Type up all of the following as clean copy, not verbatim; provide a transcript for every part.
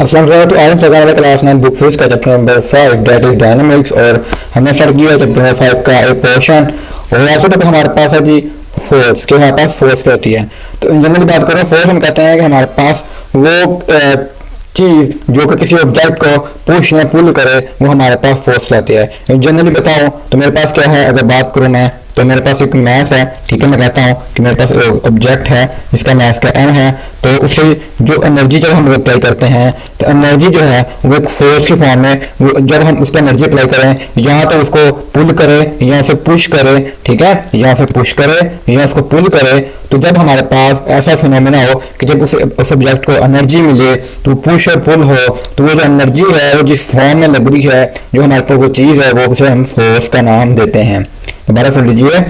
अस्सलाम वालेकुम। तो आज हम चलने वाला क्लास 9 बुक फिफ्थ का chapter number 5 that is dynamics. और हमने स्टार्ट किया चैप्टर नंबर 5 का एक पोर्शन। और आज तक हमारे पास है जी फोर्स, कि हमारे पास फोर्स क्या होती है। तो इन जनरल बात करें फोर्स, हम कहते हैं कि हमारे पास वो चीज जो कि किसी ऑब्जेक्ट को पुश या पुल करे वो हमारे पास फोर्स लाती है। जनरली बताऊं तो मेरे पास क्या है, अगर बात करूं मैं तो मेरे पास एक मैस है, ठीक है। मैं कहता हूँ कि मेरे पास एक ऑब्जेक्ट है जिसका मैस का एम है, तो उसे जो एनर्जी जब हम अप्लाई करते हैं तो एनर्जी जो है वो एक फोर्स की फॉर्म में, जब हम उस पर एनर्जी अप्लाई करें या तो उसको पुल करे या उसे पुश करे, ठीक है, या उसे पुश करे या उसको पुल करे, तो जब हमारे पास ऐसा फिनोमेना हो कि जब उस ऑब्जेक्ट को एनर्जी मिले तो पुश और पुल हो, तो वो जो एनर्जी है वो जिस फॉर्म में लग रही है, जो हमारे पास वो चीज़ है, वो उसे हम फोर्स का नाम देते हैं। दोबारा सुन लीजिए,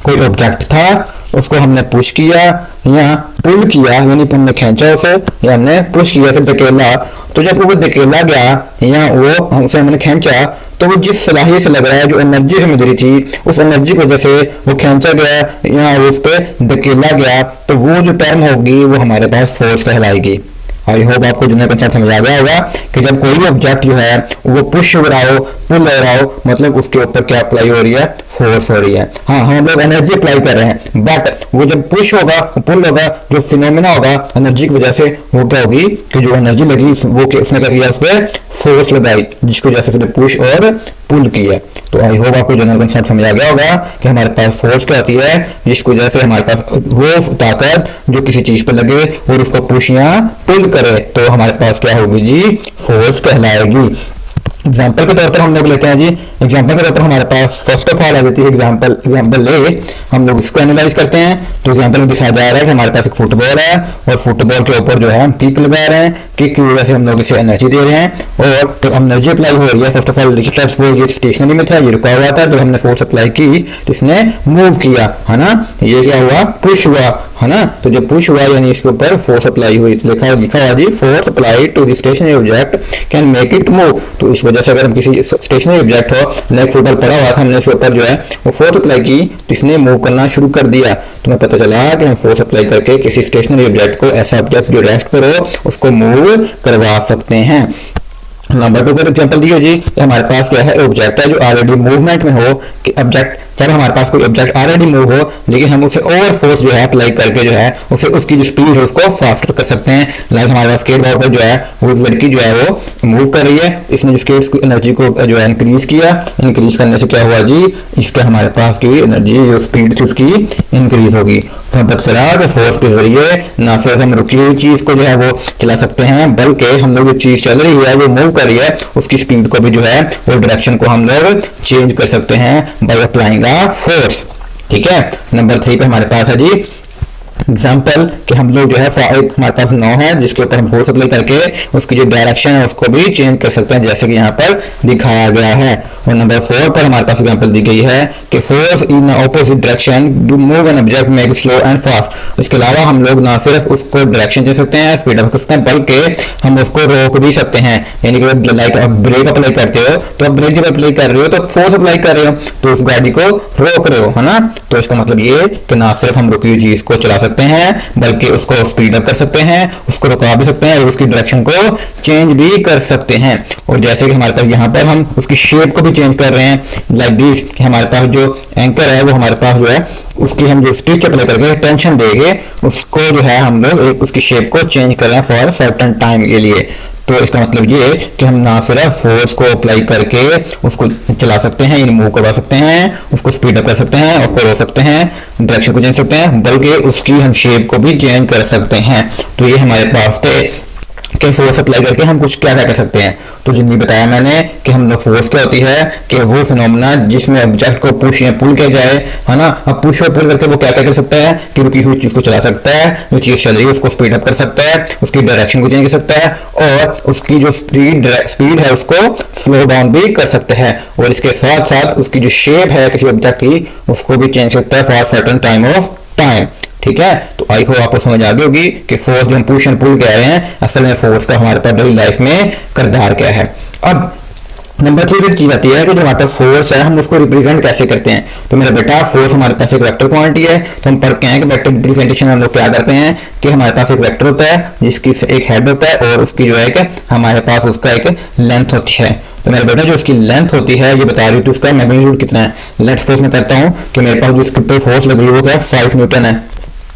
कोई ऑब्जेक्ट था, उसको हमने पुश किया या पुल किया, यानी हमने खींचा उसे या हमने पुश किया, उसे धकेला। तो जब वो धकेला गया या वो हमसे हमने खींचा, तो वो जिस सलाहियत से लग रहा है, जो एनर्जी से मिल रही थी, उस एनर्जी की वजह से वो खींचा गया या उस पर धकेला गया, तो वो जो टर्म होगी वो हमारे पास फोर्स कहलाएगी। आई होप आपको जनरल कंसेप्ट समझ आ गया होगा कि जब कोई भी ऑब्जेक्ट जो है वो पुश हो रहा हो, पुल हो रहा हो, मतलब उसके ऊपर क्या अप्लाई हो रही है, फोर्स हो रही है। हाँ, हम लोग एनर्जी अप्लाई कर रहे हैं, बट वो जब पुश होगा, पुल होगा, जो फिनोमेना होगा एनर्जी की वजह से, वो क्या होगी कि जो एनर्जी लगी वो उसने क्या किया, उस पर फोर्स लगाई, जिसको वजह से उसने पुश और पुल किया। तो आई होप आपको जनरल कंसेप्ट समझ आ गया होगा कि हमारे पास फोर्स क्या होती है, जिसकी वजह से हमारे पास वो ताकत जो किसी चीज पर लगे और उसको पुश या पुल करे, तो हमारे पास क्या होगी जी, फोर्स कहलाएगी। एग्जाम्पल के तौर पर हम लोग लेते हैं जी, एग्जाम्पल के तौर पर हमारे पास फर्स्ट ऑफ ऑल आ जाती है एग्जाम्पल ले, हम लोग इसको एनालाइज करते हैं। तो एग्जाम्पल में दिखाया जा रहा है कि हमारे पास एक फुटबॉल है और फुटबॉल के ऊपर जो है हम किक लगा रहे हैं, किक की वजह से हम लोग इसे एनर्जी दे रहे हैं और तो एनर्जी अप्लाई हो रही है। फर्स्ट ऑफ ऑल ये स्टेशनरी में था, ये रुका हुआ था, जब हमने फोर्स अप्लाई की तो इसने मूव किया, है ना, ये क्या हुआ, पुश हुआ, है ना। तो जब पुश हुआ यानी इसके ऊपर फोर्स अप्लाई हुई, तो लिखा हुआ जी, force apply to the stationary object can make it move. तो इस वजह से अगर हम किसी स्टेशनरी ऑब्जेक्ट हो, लाइक फुटबॉल पड़ा हुआ था, हमने इसके ऊपर जो है वो फोर्स अप्लाई की तो इसने मूव करना शुरू कर दिया। तो हमें पता चला कि हम फोर्स अप्लाई करके किसी स्टेशनरी ऑब्जेक्ट को, ऐसा ऑब्जेक्ट जो रेस्ट पर हो, उसको मूव करवा सकते हैं। नंबर 2 पर एग्जांपल दियो जी, हमारे पास क्या है, ऑब्जेक्ट है जो ऑलरेडी मूवमेंट में हो, कि ऑब्जेक्ट जब हमारे पास कोई ऑब्जेक्ट ऑलरेडी मूव हो लेकिन हम उसे ओवर फोर्स जो है अप्लाई करके जो है उसे उसकी जो स्पीड है उसको फास्टर कर सकते हैं। लाइक हमारे पास स्केट बोर्ड पर जो है वो लड़की जो है वो मूव कर रही है, इसने जो स्केट्स की एनर्जी को जो है इंक्रीज किया, इंक्रीज करने से क्या हुआ जी, इसका हमारे पास की एनर्जी जो स्पीड थी उसकी इंक्रीज होगी। तो हम पता चला कि फोर्स के जरिए ना सिर्फ हम रुकी हुई चीज को जो है वो चला सकते हैं, बल्कि हम लोग जो चीज चल रही है वो मूव कर रही है उसकी स्पीड को भी जो है वो डायरेक्शन को हम लोग चेंज कर सकते हैं बाय अप्लाइंग फोर्स। ठीक है, नंबर 3 पे हमारे पास है जी एग्जाम्पल कि हम लोग जो है हमारे पास नाव है जिसके ऊपर हम फोर्स अप्लाई करके उसकी जो डायरेक्शन है उसको भी चेंज कर सकते हैं, जैसे कि यहाँ पर दिखाया गया है। और नंबर 4 पर हमारे पास एग्जाम्पल दी गई है कि force in opposite direction do move an object make it slow and fast. इसके अलावा हम लोग ना सिर्फ उसको डायरेक्शन दे सकते हैं, स्पीड अप कर सकते हैं, बल्कि हम उसको रोक भी सकते हैं। यानी कि लाइक आप ब्रेक अप्लाई करते हो तो आप ब्रेक जब अप्लाई कर रहे हो तो फोर्स अप्लाई कर रहे हो तो उस गाड़ी को रोक रहे हो, है ना। तो इसका मतलब ये कि ना सिर्फ हम रुकी हुई चीज को चला सकते हैं बल्कि उसको स्पीड अप कर सकते हैं, उसको रुका भी सकते हैं और उसकी डायरेक्शन को चेंज भी कर सकते हैं। और जैसे कि हमारे पास यहाँ पर हम उसकी शेप को भी चेंज कर रहे हैं, लाइक दिस कि हमारे पास जो एंकर है वो हमारे पास जो है उसकी हम जो स्टिच अप्लाई करके टेंशन देंगे उसको जो है हम लोग एक उसकी शेप को चेंज कर रहे हैं फॉर सर्टेन टाइम के लिए। तो इसका मतलब ये कि हम ना सिर्फ फोर्स को अप्लाई करके उसको चला सकते हैं, मूव करवा सकते हैं, उसको स्पीड अप कर सकते हैं, उसको रोक सकते हैं, डायरेक्शन को चेंज सकते हैं, बल्कि उसकी हम शेप को भी चेंज कर सकते हैं। तो ये हमारे पास थे कि फोर्स अप्लाई करके हम कुछ क्या कर सकते हैं। तो जिन्हें बताया मैंने कि हम लोग फोर्स क्या होती है कि वो फिनोमेना जिसमें ऑब्जेक्ट को पुश या पुल किया जाए, है ना। अब पुश और पुल करके वो क्या कर सकता है कि रुकी हुई चीज को चला सकता है, जो चीज चल रही है उसको स्पीड अप कर सकता है, उसकी डायरेक्शन को चेंज कर सकता है और उसकी जो स्पीड है उसको स्लो डाउन भी कर सकते हैं। और इसके साथ साथ उसकी जो शेप है किसी ऑब्जेक्ट की उसको भी चेंज करता है for certain time of time. ठीक है, तो आई होप आपको समझ आ गई होगी कि फोर्स जो हम पुश एंड पुल कह रहे हैं असल में फोर्स का हमारे पास डेली लाइफ में किरदार क्या है। अब नंबर 3 एक चीज आती है कि जो हमारे पास फोर्स है हम उसको रिप्रेजेंट कैसे करते हैं। तो मेरा बेटा फोर्स हमारे पास एक वेक्टर क्वांटिटी है, तो हम पढ़ के हैं कि वेक्टर रिप्रेजेंटेशन हम लोग क्या करते हैं कि हमारे पास एक वेक्टर होता है जिसकी एक हेड होता है और उसकी जो है कि हमारे पास उसका एक लेंथ होती है। तो मेरा बेटा जो उसकी लेंथ होती है ये बता रही है, तो उसका मैग्नीट्यूड कितना है। लेट्स सपोज मैं कहता हूँ कि मेरे पास जो इसके ऊपर फोर्स लग रही है वो क्या 5 न्यूटन है,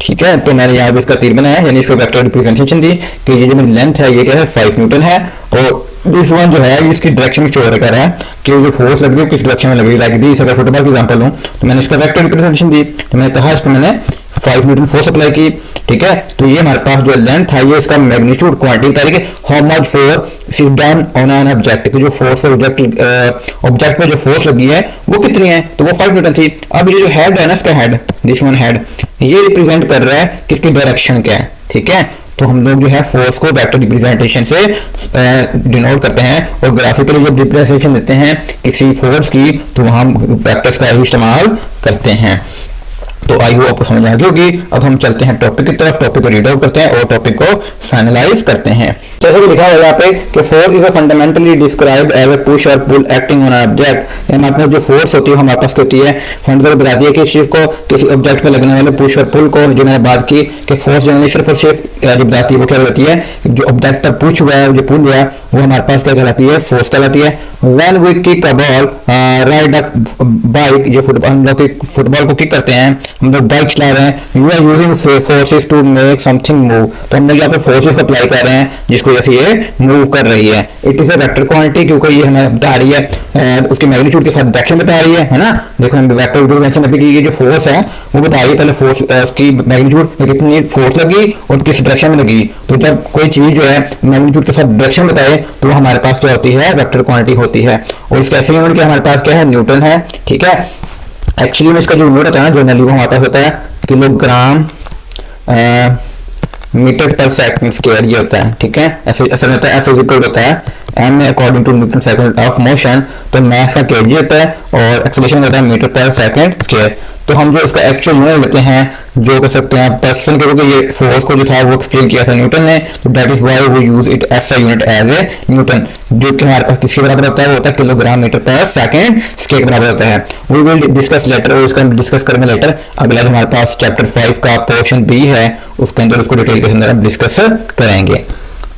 ठीक है। तो मैंने यहाँ पे इसका तीर बनाया यानी इसको वेक्टर रिप्रेजेंटेशन दी कि ये जो मेरी लेंथ है ये क्या है 5 न्यूटन है, और दिस वन जो है इसकी डायरेक्शन शो कर रहा है कि जो फोर्स लग रही है किस डायरेक्शन में लग रही है। लाइक दिस, अगर फुटबॉल की एग्जांपल लूं तो मैंने इसका वेक्टर रिप्रेजेंटेशन दी, तो मैंने कहा इसको मैंने 5 न्यूटन फोर्स अप्लाई की, ठीक है। तो ये हमारे पास जो लेंथ है ये इसका मैग्नीट्यूड क्वांटिटी बता रही है how much force is done on an object, जो फोर्स ऑब्जेक्ट पे जो फोर्स लगी है वो कितनी है, तो वो 5 न्यूटन थी। अब ये जो हेड है ना, इसका हेड, दिस वन हेड, ये रिप्रेजेंट कर रहा है किसकी डायरेक्शन क्या है, ठीक है। तो हम लोग जो है फोर्स को वेक्टर रिप्रेजेंटेशन से डिनोट करते हैं, और ग्राफिकली जब रिप्रेजेंटेशन देते हैं किसी फोर्स की तो हम वेक्टर्स का ही इस्तेमाल करते हैं। तो आई होप आपको समझ आ गई होगी। अब हम चलते हैं टॉपिक की तरफ, टॉपिक को रीड आउट करते हैं और टॉपिक को फाइनलाइज करते हैं। जैसे कि लिखा हुआ है यहाँ पे कि force is fundamentally described as a push और pull acting on an object. हमारे पास जो फोर्स होती है हमारे पास होती है फंडामेंटल बताती है कि इस चीज को किसी ऑब्जेक्ट पे लगने वाले पुश और पुल को, जो मैंने बात की कि फोर्स जनरली सिर्फ और सिर्फ जो बताती है वो क्या कहलाती है, जो ऑब्जेक्ट पर पुश हुआ है, जो पुल हुआ है वो हमारे पास क्या कहलाती है, फोर्स कहलाती है। When we kick a ball, ride a bike, जो फुटबॉल हम लोग फुटबॉल को किक करते हैं, हम लोग बाइक चला रहे हैं, you are using forces to make something move. तो हम लोग यहाँ पे फोर्सेस अप्लाई कर रहे हैं जिसको जैसे ये मूव कर रही है। It is a vector quantity क्योंकि ये हमें बता रही है उसके मैग्नीट्यूड के साथ डायरेक्शन बता रही है ना। देखो हम वेक्टर रिप्रेजेंटेशन में भी ये जो फोर्स है वो बता रही है पहले फोर्स की मैग्नीट्यूड कितनी फोर्स लगी और किस डायरेक्शन में लगी। तो जब कोई चीज जो है मैग्नीट्यूड के साथ डायरेक्शन बताए तो हमारे पास क्या होती है, वेक्टर क्वांटिटी होती है। और इसका ऐसे यूनिट हमारे पास क्या है, न्यूटन है, ठीक है। एक्चुअली में इसका जो यूनिट होता है ना जनरली वो हमारे पास होता है किलोग्राम मीटर पर सेकंड स्क्वायर, ये होता है, ठीक है। ऐसा होता है, एफ इज इक्वल होता है M according to Newton second of motion. तो मास का केजी होता है और एक्सेलरेशन होता है मीटर पर सेकंड स्क्वायर। तो हम जो इसका एक्चुअल यूनिट लेते हैं जो कर सकते हैं पर्सन के, क्योंकि ये फोर्स को जो था वो एक्सप्लेन किया था न्यूटन ने, तो that is why we use it as a unit as a Newton, जो कि हमारे पास किसके बराबर होता है, वो होता है किलोग्राम मीटर पर सेकंड स्क्वायर के बराबर होता है। वी विल डिस्कस लेटर, और इसका डिस्कस करेंगे लेटर। अगला जो हमारे पास चैप्टर 5 का पोर्शन बी है उसके अंदर उसको डिटेल के अंदर हम डिस्कस करेंगे।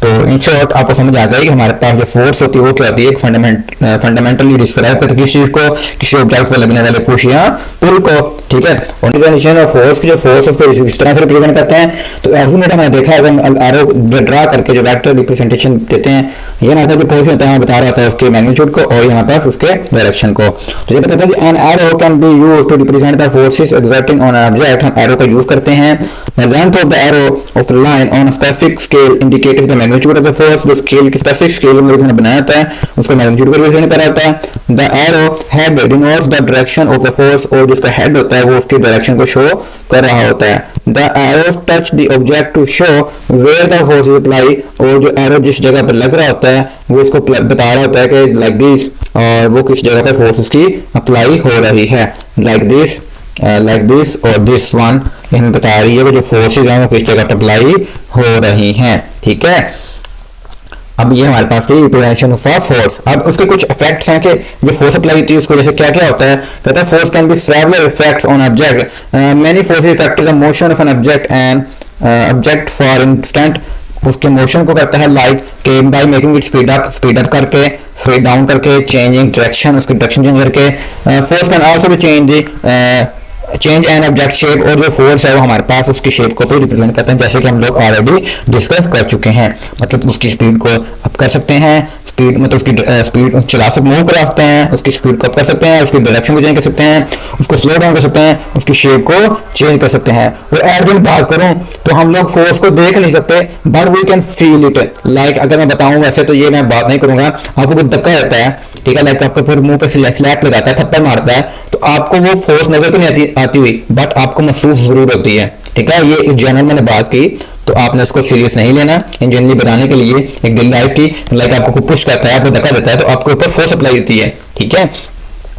तो इन शॉर्ट आपको समझ आ गई कि हमारे पास जो फोर्स होती है वो क्या होती है, एक फंडामेंटली डिस्क्राइब करती है किसी चीज को, किसी ऑब्जेक्ट पर लगने वाले पुश या पुल को, ठीक है। और डिफिनेशन ऑफ फोर्स की जो फोर्स उसको इस तरह से रिप्रेजेंट करते हैं। तो एस्टिमेट हमने देखा है एरो ड्रा करके जो वेक्टर रिप्रेजेंटेशन देते हैं, ये ना जो पोर्शन होता है बता रहा था उसके मैग्नीट्यूड को और यहाँ पास उसके डायरेक्शन को। तो ये बताते हैं कि an arrow can be used to represent the forces exerting on an object. हम एरो का यूज करते हैं। The length of the arrow of line on a specific scale indicates the magnitude of the force। जो scale की specific scale हम लोगों ने बनाया होता है उसका मैग्नीट्यूड को रिप्रेजेंट करा होता है। The arrow head denotes the direction of the force, और जिसका हेड होता है वो उसकी डायरेक्शन को शो कर रहा होता है। The arrow touch the object to show where the force is applied, और जो एरो जिस जगह पर लग रहा होता है वो उसको बता रहा होता है कि लाइक दिस, और वो किस जगह पर फोर्स उसकी अप्लाई हो रही है, लाइक दिस और दिस वन हमें बता रही है कि जो फोर्सेज हैं वो किस जगह पर अप्लाई हो रही हैं, ठीक है। अब ये हमारे पास थी रिप्रेजेंटेशन ऑफ फोर्स। अब उसके कुछ इफेक्ट्स हैं कि जो फोर्स अप्लाई होती है उसको जैसे क्या क्या होता है। कहता है force can be several effects on object, many forces effect the motion of an object and object for instant, उसके मोशन को करता है लाइक के by making it speed up करके, स्पीड डाउन करके, चेंजिंग डायरेक्शन, उसकी डायरेक्शन चेंज करके। Force can also be change an object shape, और जो फोर्स है वो हमारे पास उसकी शेप को भी रिप्रेजेंट करते हैं, जैसे कि हम लोग ऑलरेडी डिस्कस कर चुके हैं। मतलब उसकी स्पीड को अप कर सकते हैं, स्पीड मतलब उसकी स्पीड चला सकते, मूव करा सकते हैं, उसकी स्पीड को अप कर सकते हैं, उसकी डायरेक्शन को चेंज कर सकते हैं, उसको स्लो डाउन कर सकते हैं, उसकी शेप को चेंज कर सकते हैं। और एट दिन बात करूं तो हम लोग फोर्स को देख नहीं सकते but we can feel it. Like अगर मैं बताऊं वैसे तो ये मैं बात नहीं करूंगा, आपको कुछ धक्का रहता है, ठीक है, लाइक आपको फिर मुंह पे स्लैप लगाता है, थप्पड़ मारता है, तो आपको वो फोर्स नजर तो नहीं आती हुई बट आपको महसूस जरूर होती है, ठीक है। ये जनरल मैंने बात की तो आपने उसको सीरियस नहीं लेना। इन जनरली बताने के लिए एक डेली लाइफ की, लाइक आपको पुश करता है, आपको धक्का देता है तो आपके ऊपर फोर्स अप्लाई होती है, ठीक है।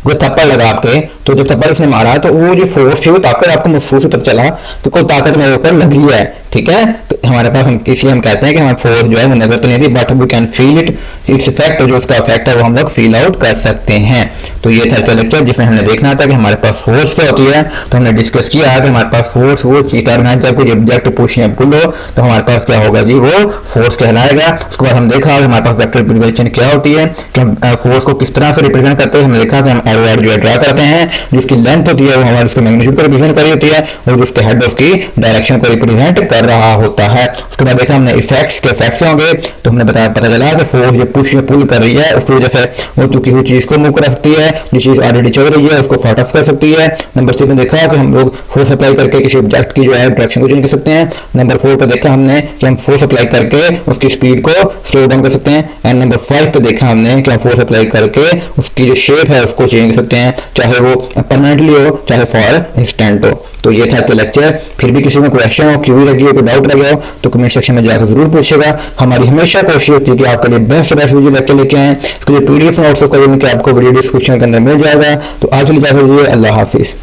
कोई थप्पड़ लगा आपके, तो जब थप्पड़ इसने मारा तो वो जो फोर्स थी वो ताकत आपको महसूस पता चला कि कोई ताकत मेरे ऊपर लगी है, ठीक है। तो हमारे पास हम इसलिए हम कहते हैं कि हमारी फोर्स जो है वो नजर तो नहीं आती, but we can feel it, its effect, जो उसका इफेक्ट है वो हम लोग फील आउट कर सकते हैं। तो ये था तो लेक्चर जिसमें हमने देखना था कि हमारे पास फोर्स क्या होती है। तो हमने डिस्कस किया कि हमारे पास फोर्स वो टर्म है, जब कोई ऑब्जेक्ट पुश या पुल हो तो हमारे पास क्या होगा जी, वो फोर्स कहलाएगा। उसके बाद हम देखा कि हमारे पास वेक्टर रिप्रेजेंटेशन क्या होती है, कि हम फोर्स को किस तरह से रिप्रेजेंट करते हैं। हमने देखा कि हम एरो जो ड्रा करते हैं, जिसकी लेंथ होती है वो हमारे उसके मैग्नीट्यूड को रिप्रेजेंट कर रही होती है, और जो उसके हेड उसकी डायरेक्शन को रिप्रेजेंट कर रहा होता है। उसके बाद देखा हमने इफेक्ट्स के इफेक्ट्स होंगे, तो हमने बताया पता चला कि फोर्स जो पुश या पुल कर रही है उसकी वजह से वो चुकी हुई चीज को मूव कर सकती है, जो चीज ऑलरेडी चल रही है उसको फट ऑफ कर सकती है। नंबर 3 में देखा कि हम लोग फोर्स अप्लाई करके किसी ऑब्जेक्ट की जो है डायरेक्शन को चेंज कर सकते हैं। नंबर 4 पे देखा हमने कि हम फोर्स अप्लाई करके उसकी स्पीड को स्लो डाउन कर सकते हैं। एंड नंबर 5 पे देखा हमने कि हम फोर्स अप्लाई करके उसकी जो शेप है उसको चेंज कर सकते हैं, चाहे वो परमानेंटली हो चाहे फॉर इंस्टेंट हो। तो ये था आपका लेक्चर। फिर भी किसी में क्वेश्चन हो, क्यूरी लगी हो, कोई डाउट लगे हो तो कमेंट सेक्शन में जाकर जरूर पूछेगा। हमारी हमेशा कोशिश होती है कि आपके लिए बेस्ट वीडियो लेके आए। इसके लिए PDF नोट्स आपको वीडियो डिस्क्रिप्शन के अंदर मिल जाएगा। तो आज के लिए इजाजत दीजिए, अल्लाह हाफिज।